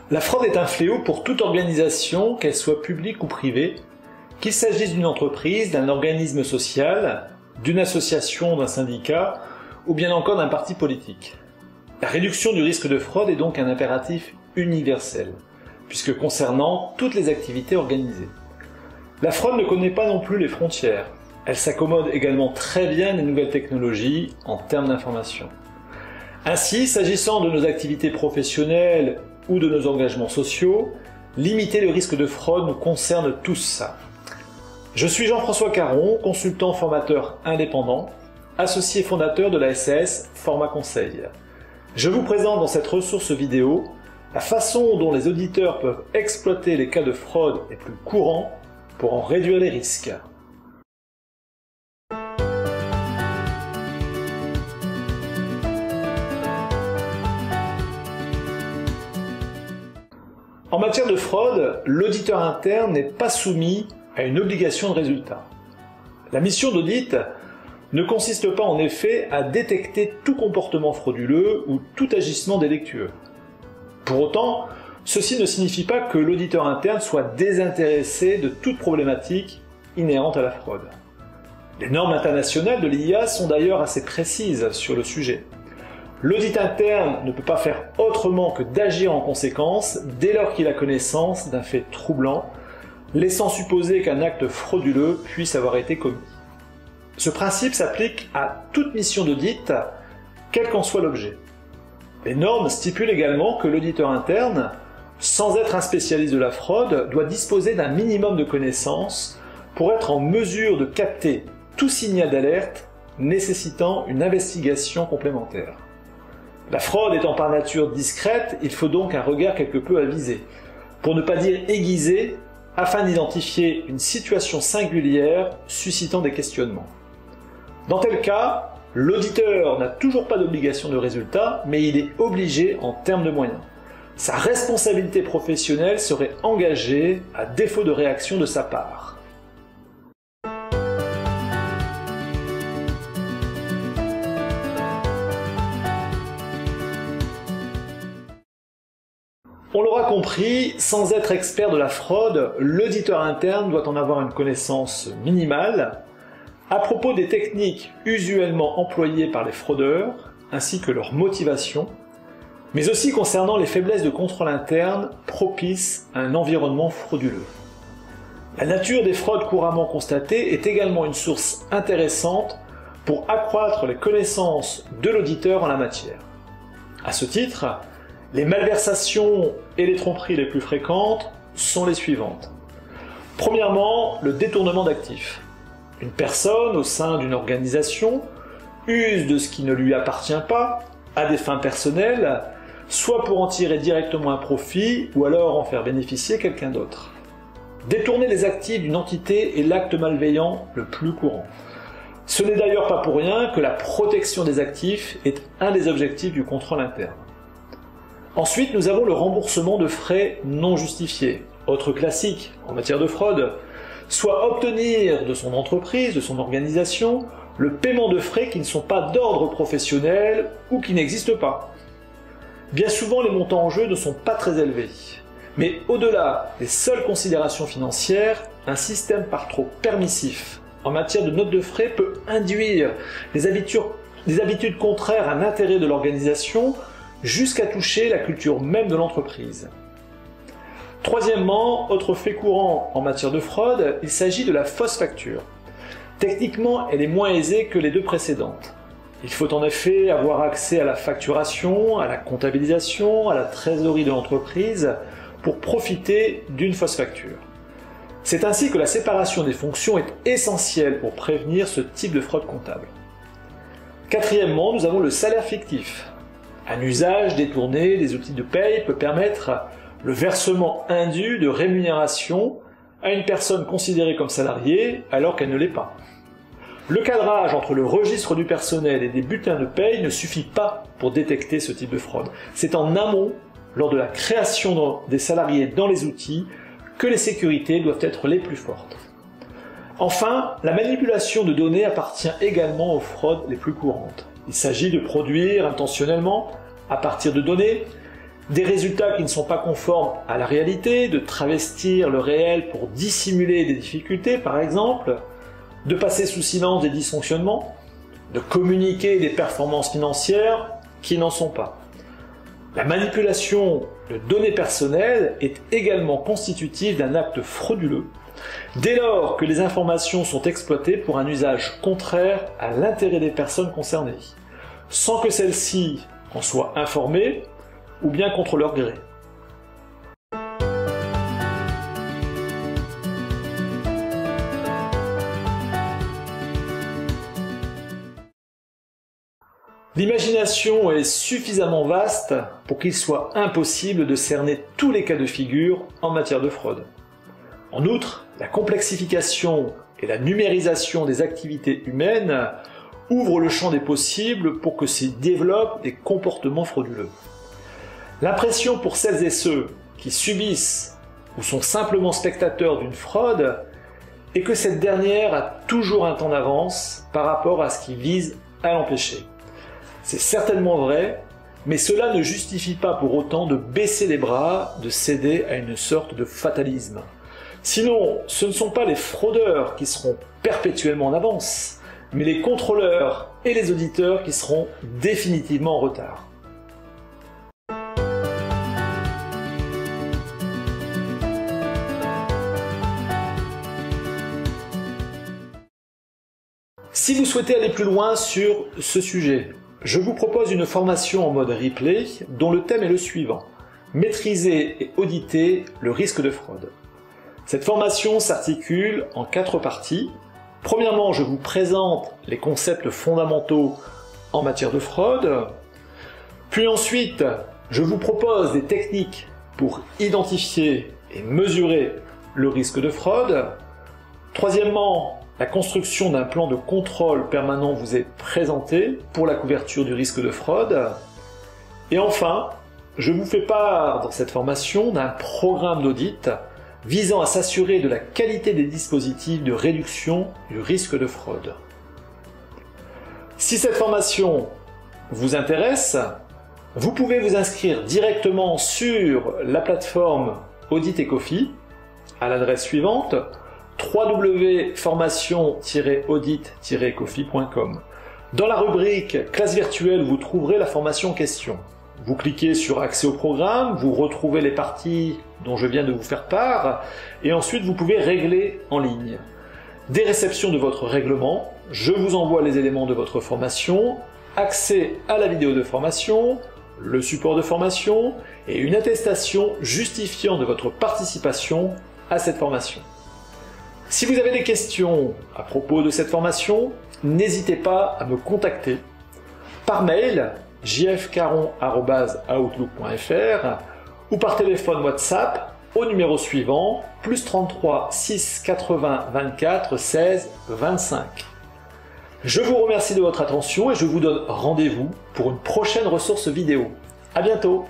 La fraude est un fléau pour toute organisation, qu'elle soit publique ou privée, qu'il s'agisse d'une entreprise, d'un organisme social, d'une association, d'un syndicat, ou bien encore d'un parti politique. La réduction du risque de fraude est donc un impératif universel, puisque concernant toutes les activités organisées. La fraude ne connaît pas non plus les frontières. Elle s'accommode également très bien des nouvelles technologies en termes d'information. Ainsi, s'agissant de nos activités professionnelles ou de nos engagements sociaux, limiter le risque de fraude nous concerne tous. Je suis Jean-François Caron, consultant formateur indépendant, associé fondateur de la SAS Format Conseil. Je vous présente dans cette ressource vidéo la façon dont les auditeurs peuvent exploiter les cas de fraude les plus courants pour en réduire les risques. En matière de fraude, l'auditeur interne n'est pas soumis à une obligation de résultat. La mission d'audit ne consiste pas en effet à détecter tout comportement frauduleux ou tout agissement délictueux. Pour autant, ceci ne signifie pas que l'auditeur interne soit désintéressé de toute problématique inhérente à la fraude. Les normes internationales de l'IA sont d'ailleurs assez précises sur le sujet. L'audit interne ne peut pas faire autrement que d'agir en conséquence dès lors qu'il a connaissance d'un fait troublant, laissant supposer qu'un acte frauduleux puisse avoir été commis. Ce principe s'applique à toute mission d'audit, quel qu'en soit l'objet. Les normes stipulent également que l'auditeur interne, sans être un spécialiste de la fraude, doit disposer d'un minimum de connaissances pour être en mesure de capter tout signal d'alerte nécessitant une investigation complémentaire. La fraude étant par nature discrète, il faut donc un regard quelque peu avisé, pour ne pas dire aiguisé, afin d'identifier une situation singulière suscitant des questionnements. Dans tel cas, l'auditeur n'a toujours pas d'obligation de résultat, mais il est obligé en termes de moyens. Sa responsabilité professionnelle serait engagée à défaut de réaction de sa part. On l'aura compris, sans être expert de la fraude, l'auditeur interne doit en avoir une connaissance minimale à propos des techniques usuellement employées par les fraudeurs, ainsi que leur motivation, mais aussi concernant les faiblesses de contrôle interne propices à un environnement frauduleux. La nature des fraudes couramment constatées est également une source intéressante pour accroître les connaissances de l'auditeur en la matière. À ce titre, les malversations et les tromperies les plus fréquentes sont les suivantes. Premièrement, le détournement d'actifs. Une personne au sein d'une organisation use de ce qui ne lui appartient pas à des fins personnelles, soit pour en tirer directement un profit ou alors en faire bénéficier quelqu'un d'autre. Détourner les actifs d'une entité est l'acte malveillant le plus courant. Ce n'est d'ailleurs pas pour rien que la protection des actifs est un des objectifs du contrôle interne. Ensuite, nous avons le remboursement de frais non justifiés, autre classique en matière de fraude, soit obtenir de son entreprise, de son organisation, le paiement de frais qui ne sont pas d'ordre professionnel ou qui n'existent pas. Bien souvent, les montants en jeu ne sont pas très élevés. Mais au-delà des seules considérations financières, un système par trop permissif en matière de notes de frais peut induire des habitudes contraires à l'intérêt de l'organisation jusqu'à toucher la culture même de l'entreprise. Troisièmement, autre fait courant en matière de fraude, il s'agit de la fausse facture. Techniquement, elle est moins aisée que les deux précédentes. Il faut en effet avoir accès à la facturation, à la comptabilisation, à la trésorerie de l'entreprise pour profiter d'une fausse facture. C'est ainsi que la séparation des fonctions est essentielle pour prévenir ce type de fraude comptable. Quatrièmement, nous avons le salaire fictif. Un usage détourné des outils de paye peut permettre le versement indu de rémunération à une personne considérée comme salariée alors qu'elle ne l'est pas. Le cadrage entre le registre du personnel et des bulletins de paye ne suffit pas pour détecter ce type de fraude. C'est en amont, lors de la création des salariés dans les outils, que les sécurités doivent être les plus fortes. Enfin, la manipulation de données appartient également aux fraudes les plus courantes. Il s'agit de produire intentionnellement, à partir de données, des résultats qui ne sont pas conformes à la réalité, de travestir le réel pour dissimuler des difficultés par exemple, de passer sous silence des dysfonctionnements, de communiquer des performances financières qui n'en sont pas. La manipulation de données personnelles est également constitutive d'un acte frauduleux, dès lors que les informations sont exploitées pour un usage contraire à l'intérêt des personnes concernées, sans que celles-ci en soient informées ou bien contre leur gré. L'imagination est suffisamment vaste pour qu'il soit impossible de cerner tous les cas de figure en matière de fraude. En outre, la complexification et la numérisation des activités humaines ouvrent le champ des possibles pour que s'y développent des comportements frauduleux. L'impression pour celles et ceux qui subissent ou sont simplement spectateurs d'une fraude est que cette dernière a toujours un temps d'avance par rapport à ce qui vise à l'empêcher. C'est certainement vrai, mais cela ne justifie pas pour autant de baisser les bras, de céder à une sorte de fatalisme. Sinon, ce ne sont pas les fraudeurs qui seront perpétuellement en avance, mais les contrôleurs et les auditeurs qui seront définitivement en retard. Si vous souhaitez aller plus loin sur ce sujet, je vous propose une formation en mode replay dont le thème est le suivant: maîtriser et auditer le risque de fraude. Cette formation s'articule en 4 parties. Premièrement, je vous présente les concepts fondamentaux en matière de fraude. Puis ensuite, je vous propose des techniques pour identifier et mesurer le risque de fraude. Troisièmement, la construction d'un plan de contrôle permanent vous est présentée pour la couverture du risque de fraude. Et enfin, je vous fais part dans cette formation d'un programme d'audit visant à s'assurer de la qualité des dispositifs de réduction du risque de fraude. Si cette formation vous intéresse, vous pouvez vous inscrire directement sur la plateforme Audit et Coffee à l'adresse suivante: www.formation-audit-coffee.com. Dans la rubrique classe virtuelle, vous trouverez la formation en question. Vous cliquez sur accès au programme, vous retrouvez les parties dont je viens de vous faire part, et ensuite vous pouvez régler en ligne. Dès réception de votre règlement, je vous envoie les éléments de votre formation, accès à la vidéo de formation, le support de formation et une attestation justifiant de votre participation à cette formation. Si vous avez des questions à propos de cette formation, n'hésitez pas à me contacter par mail jfcaron@outlook.fr ou par téléphone WhatsApp au numéro suivant +33 6 80 24 16 25. Je vous remercie de votre attention et je vous donne rendez-vous pour une prochaine ressource vidéo. À bientôt!